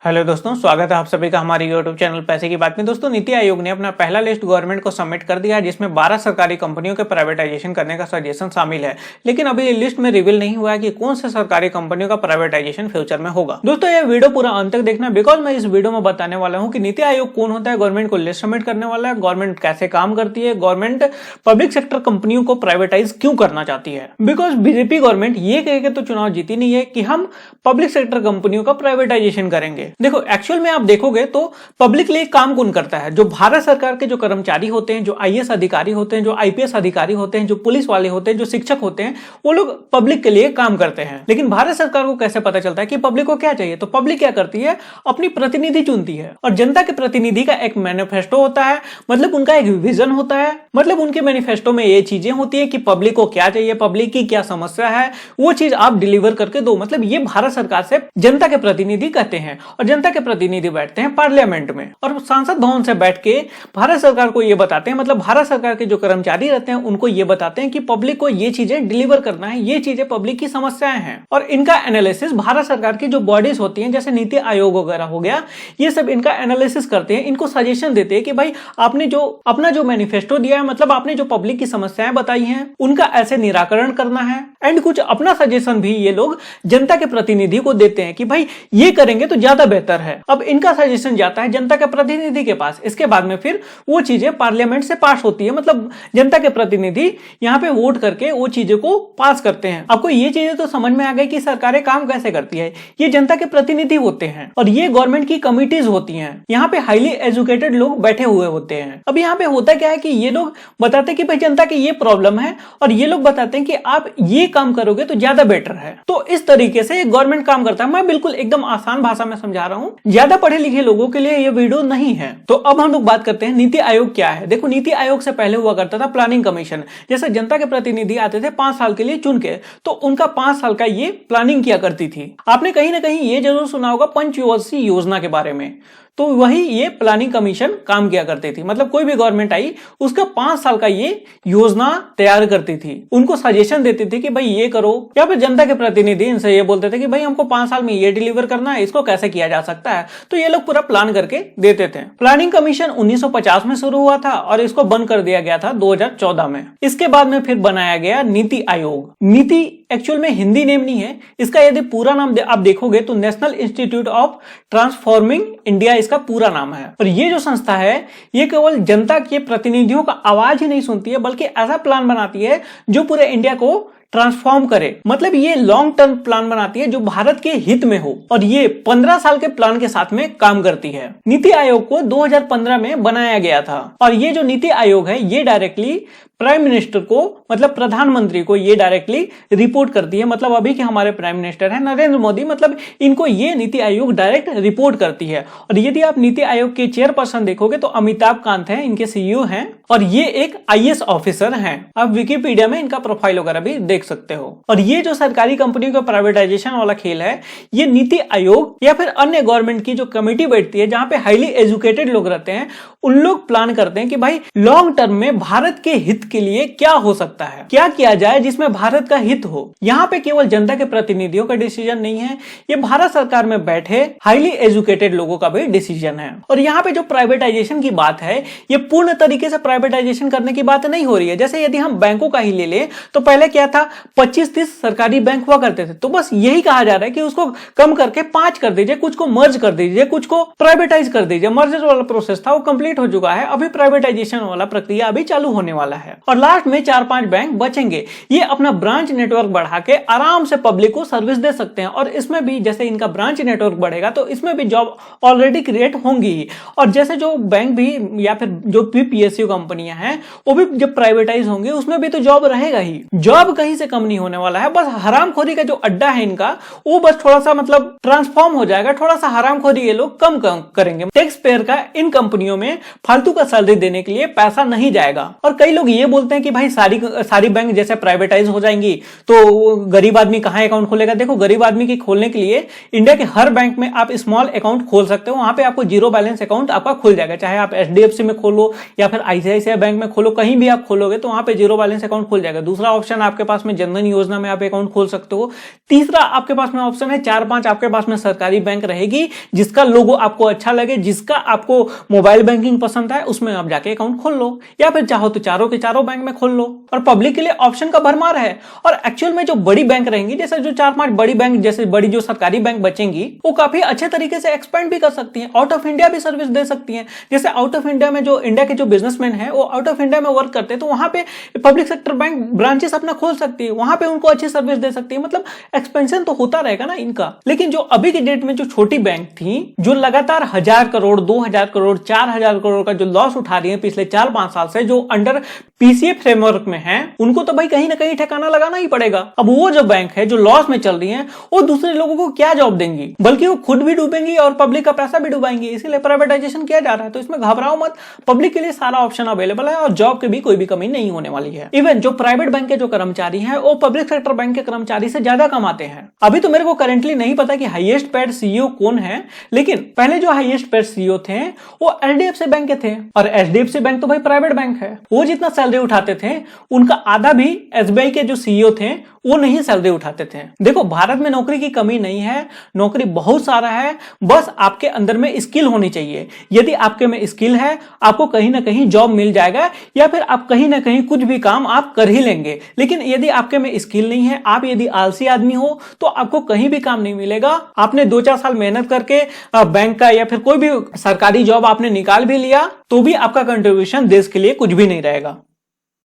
Hello दोस्तों, स्वागत है आप सभी का हमारे यूट्यूब चैनल पैसे की बात में। दोस्तों, नीति आयोग ने अपना पहला लिस्ट गवर्नमेंट को सबमिट कर दिया है, जिसमें 12 सरकारी कंपनियों के प्राइवेटाइजेशन करने का सजेशन शामिल है। लेकिन अभी ये लिस्ट में रिवील नहीं हुआ है कि कौन से सरकारी कंपनियों का प्राइवेटाइजेशन फ्यूचर में होगा। दोस्तों, यह वीडियो पूरा अंत तक देखना, बिकॉज मैं इस वीडियो में बताने वाला हूँ कि नीति आयोग कौन होता है, गवर्नमेंट को लिस्ट सबमिट करने वाला है, गवर्नमेंट कैसे काम करती है, गवर्नमेंट पब्लिक सेक्टर कंपनियों को प्राइवेटाइज क्यों करना चाहती है। बिकॉज बीजेपी गवर्नमेंट ये कह के तो चुनाव जीती नहीं है कि हम पब्लिक सेक्टर कंपनियों का प्राइवेटाइजेशन करेंगे। देखो, एक्चुअल में आप देखोगे तो पब्लिक लिए काम कौन करता है? जो भारत सरकार के जो कर्मचारी होते हैं, जो आईएएस अधिकारी होते हैं, जो आईपीएस अधिकारी होते हैं, जो पुलिस वाले होते हैं, जो शिक्षक होते हैं, वो लोग पब्लिक के लिए काम करते हैं। लेकिन भारत सरकार को कैसे पता चलता है कि पब्लिक को क्या चाहिए? तो पब्लिक क्या करती है? अपनी प्रतिनिधि चुनती है, और जनता के प्रतिनिधि का एक मैनिफेस्टो होता है, मतलब उनका एक विजन होता है, मतलब उनके मैनिफेस्टो में ये चीजें होती है कि पब्लिक को क्या चाहिए, पब्लिक की क्या समस्या है, वो चीज आप डिलीवर करके दो। मतलब ये भारत सरकार से जनता के प्रतिनिधि कहते हैं, और जनता के प्रतिनिधि बैठते हैं पार्लियामेंट में, और सांसद भवन से बैठ के भारत सरकार को ये बताते हैं, मतलब भारत सरकार के जो कर्मचारी रहते हैं उनको ये बताते हैं कि पब्लिक को ये चीजें डिलीवर करना है, ये चीजें पब्लिक की समस्याएं हैं। और इनका एनालिसिस भारत सरकार की जो बॉडीज होती हैं, जैसे नीति आयोग वगैरह हो गया, ये सब इनका एनालिसिस करते हैं, इनको सजेशन देते हैं कि भाई आपने जो अपना जो मैनिफेस्टो दिया है, मतलब आपने जो पब्लिक की समस्याएं बताई हैं, उनका ऐसे निराकरण करना है। एंड कुछ अपना सजेशन भी ये लोग जनता के प्रतिनिधि को देते हैं कि भाई ये करेंगे तो ज्यादा बेहतर है। अब इनका सजेशन जाता है जनता के प्रतिनिधि के पास, इसके बाद में फिर वो चीजें पार्लियामेंट से पास होती है, मतलब जनता के प्रतिनिधि यहाँ पे वोट करके वो चीजों को पास करते हैं। आपको ये चीजें तो समझ में आ गई कि सरकारें काम कैसे करती है। ये जनता के प्रतिनिधि होते हैं, और ये गवर्नमेंट की कमिटीज होती हैं। यहाँ पे हाईली एजुकेटेड लोग बैठे हुए होते हैं। अब यहाँ पे होता क्या है कि ये लोग बताते हैं कि भाई जनता की ये प्रॉब्लम है, और ये लोग बताते हैं कि आप ये काम करोगे तो ज्यादा बेटर है। तो इस तरीके से गवर्नमेंट काम करता है। मैं बिल्कुल एकदम आसान भाषा में समझा रहा हूँ, ज्यादा पढ़े लिखे लोगों के लिए यह वीडियो नहीं है। तो अब हम लोग बात करते हैं नीति आयोग क्या है। देखो, नीति आयोग से पहले हुआ करता था प्लानिंग कमीशन। जैसे जनता के प्रतिनिधि आते थे 5 साल के लिए चुन के, तो उनका 5 साल का ये प्लानिंग किया करती थी। आपने कहीं ना कहीं ये जरूर सुना होगा पंचवर्षीय योजना के बारे में। तो वही ये प्लानिंग कमीशन काम किया करती थी। मतलब कोई भी गवर्नमेंट आई, उसका 5 साल का ये योजना तैयार करती थी, उनको सजेशन देती थी कि भाई ये करो, या फिर जनता के प्रतिनिधि इनसे ये बोलते थे कि भाई हमको 5 साल में ये डिलीवर करना है, इसको कैसे किया जा सकता है। तो ये लोग पूरा प्लान करके देते थे। प्लानिंग कमीशन 1950 में शुरू हुआ था, और इसको बंद कर दिया गया था 2014 में। इसके बाद में फिर बनाया गया नीति आयोग। नीति एक्चुअल में हिंदी नेम नहीं है इसका, यदि पूरा नाम आप देखोगे तो national institute of transforming India इसका पूरा नाम है। और ये जो संस्था है, ये केवल जनता के प्रतिनिधियों का आवाज ही नहीं सुनती है, बल्कि ऐसा प्लान बनाती है जो पूरे इंडिया को ट्रांसफॉर्म करे। मतलब ये लॉन्ग टर्म प्लान बनाती है जो भारत के हित में हो, और ये 15 साल के प्लान के साथ में काम करती है। नीति आयोग को 2015 में बनाया गया था, और ये जो नीति आयोग है, ये डायरेक्टली प्राइम मिनिस्टर को, मतलब प्रधानमंत्री को ये डायरेक्टली रिपोर्ट करती है। मतलब अभी के हमारे प्राइम मिनिस्टर है नरेंद्र मोदी, मतलब इनको ये नीति आयोग डायरेक्ट रिपोर्ट करती है। और यदि आप नीति आयोग के चेयरपर्सन देखोगे तो अमिताभ कांत है, इनके सीईओ हैं, और ये एक आईएएस ऑफिसर हैं। आप विकिपीडिया में इनका प्रोफाइल वगैरह भी देख सकते हो। और ये जो सरकारी कंपनियों का प्राइवेटाइजेशन वाला खेल है, ये नीति आयोग या फिर अन्य गवर्नमेंट की जो कमेटी बैठती है, जहां पे हाईली एजुकेटेड लोग रहते हैं, उन लोग प्लान करते हैं कि भाई लॉन्ग टर्म में भारत के हित के लिए क्या हो सकता है, क्या किया जाए जिसमें भारत का हित हो। यहाँ पे केवल जनता के प्रतिनिधियों का डिसीजन नहीं है, ये भारत सरकार में बैठे हाईली एजुकेटेड लोगों का भी डिसीजन है। और यहाँ पे जो प्राइवेटाइजेशन की बात है, ये पूर्ण तरीके से प्राइवेटाइजेशन करने की बात नहीं हो रही है। जैसे यदि हम बैंकों का ही ले ले, तो पहले क्या था, 25-30 सरकारी बैंक हुआ करते थे। तो बस यही कहा जा रहा है कि उसको कम करके 5 कर दीजिए, कुछ को मर्ज कर दीजिए, कुछ को प्राइवेटाइज कर दीजिए। मर्जर वाला प्रोसेस था, वो कंप्लीट हो चुका है। अभी प्राइवेटाइजेशन वाला प्रक्रिया अभी चालू होने वाला है, और लास्ट में 4-5 बैंक बचेंगे। ये अपना ब्रांच नेटवर्क बढ़ा के आराम से पब्लिक को सर्विस दे सकते हैं। और इसमें भी जैसे इनका ब्रांच नेटवर्क बढ़ेगा, तो इसमें भी जॉब ऑलरेडी क्रिएट होंगी ही। और जैसे जो बैंक भी या फिर जो भी पीएसयू कंपनियां हैं, वो भी जब प्राइवेटाइज होंगे, उसमें भी तो जॉब रहेगा ही। जॉब कहीं से कम नहीं होने वाला है। बस हरामखोरी का जो अड्डा है इनका, वो बस थोड़ा सा मतलब ट्रांसफॉर्म हो जाएगा। थोड़ा सा हरामखोरी ये लोग कम करेंगे। टैक्स पेयर का इन कंपनियों में फालतू का सैलरी देने के लिए पैसा नहीं जाएगा। और कई लोग ये बोलते हैं कि भाई सारी बैंक जैसे प्राइवेटाइज हो जाएंगी तो गरीब आदमी कहां अकाउंट खोलेगा। देखो गरीब आदमी के खोलने के लिए इंडिया के हर बैंक में आप स्मॉल अकाउंट खोल सकते हो, वहां पे आपको जीरो बैलेंस अकाउंट आपका खुल जाएगा। चाहे आप एचडीएफसी में खोलो या फिर आईसीआईसीआई बैंक में खोलो, कहीं भी आप खोलोगे तो वहां पे जीरो बैलेंस अकाउंट खुल जाएगा। दूसरा ऑप्शन आपके पास में जनधन योजना में आप अकाउंट खोल सकते हो। तीसरा आपके पास में ऑप्शन है 4-5 आपके पास में सरकारी बैंक रहेगी जिसका लोगो आपको अच्छा लगे, जिसका आपको मोबाइल बैंकिंग पसंद है, उसमें आप जाके अकाउंट खोल लो, या फिर चाहो तो चारों के चारों बैंक में खोल लो। और पब्लिक के लिए ऑप्शन का भरमार है। और एक्चुअल में जो बड़ी बैंक रहेंगी, जैसे जो 4-5 बड़ी बैंक, जैसे बड़ी जो सरकारी बैंक बचेंगी, वो काफी अच्छे तरीके से एक्सपेंड भी कर सकती हैं, आउट ऑफ इंडिया भी सर्विस दे सकती हैं। जैसे आउट ऑफ इंडिया में जो इंडिया के जो बिजनेसमैन हैं वो आउट ऑफ इंडिया में वर्क करते हैं, तो वहां पे पब्लिक सेक्टर बैंक ब्रांचेस अपना खोल सकती है, वहां पे उनको अच्छी सर्विस दे सकती है। मतलब एक्सपेंशन तो होता रहेगा ना इनका। लेकिन जो अभी की डेट में जो छोटी बैंक थी, जो लगातार 1000 करोड़ 2000 करोड़ 4000 करोड़ का जो लॉस उठा रही है पिछले 4-5 साल से, जो अंडर पीसीए फ्रेमवर्क में है, उनको तो भाई कहीं ना कहीं ठिकाना लगाना ही पड़ेगा। अब वो जो बैंक है जो लॉस में चल रही है, वो दूसरे लोगों को क्या जॉब देंगी, बल्कि वो खुद भी डूबेंगी और पब्लिक का पैसा भी डुबाएंगी। इसीलिए प्राइवेटाइजेशन किया जा रहा है। तो इसमें घबराओ मत, पब्लिक के लिए सारा ऑप्शन अवेलेबल है और जॉब की भी कोई भी कमी नहीं होने वाली है। इवन जो प्राइवेट बैंक के जो कर्मचारी हैं वो पब्लिक सेक्टर बैंक के कर्मचारी से ज्यादा कमाते हैं। अभी तो मेरे को करेंटली नहीं पता कि हाईएस्ट पेड सीईओ कौन है, लेकिन पहले जो हाईएस्ट पेड सीईओ थे वो एचडीएफसी बैंक के थे। और एचडीएफसी बैंक तो भाई प्राइवेट बैंक है, वो जितना सैलरी उठाते थे उनका आधा भी एसबीआई के जो सीईओ थे वो नहीं सैलरी उठाते थे। देखो भारत में नौकरी की कमी नहीं है, नौकरी बहुत सारा है, बस आपके अंदर में स्किल होनी चाहिए। यदि आपके में स्किल है, आपको कहीं ना कहीं जॉब मिल जाएगा, या फिर आप कहीं ना कहीं कुछ भी काम आप कर ही लेंगे। लेकिन यदि आपके में स्किल नहीं है, आप यदि आलसी आदमी हो, तो आपको कहीं भी काम नहीं मिलेगा। आपने 2-4 साल मेहनत करके बैंक का या फिर कोई भी सरकारी जॉब आपने निकाल भी लिया, तो भी आपका कंट्रीब्यूशन देश के लिए कुछ भी नहीं रहेगा।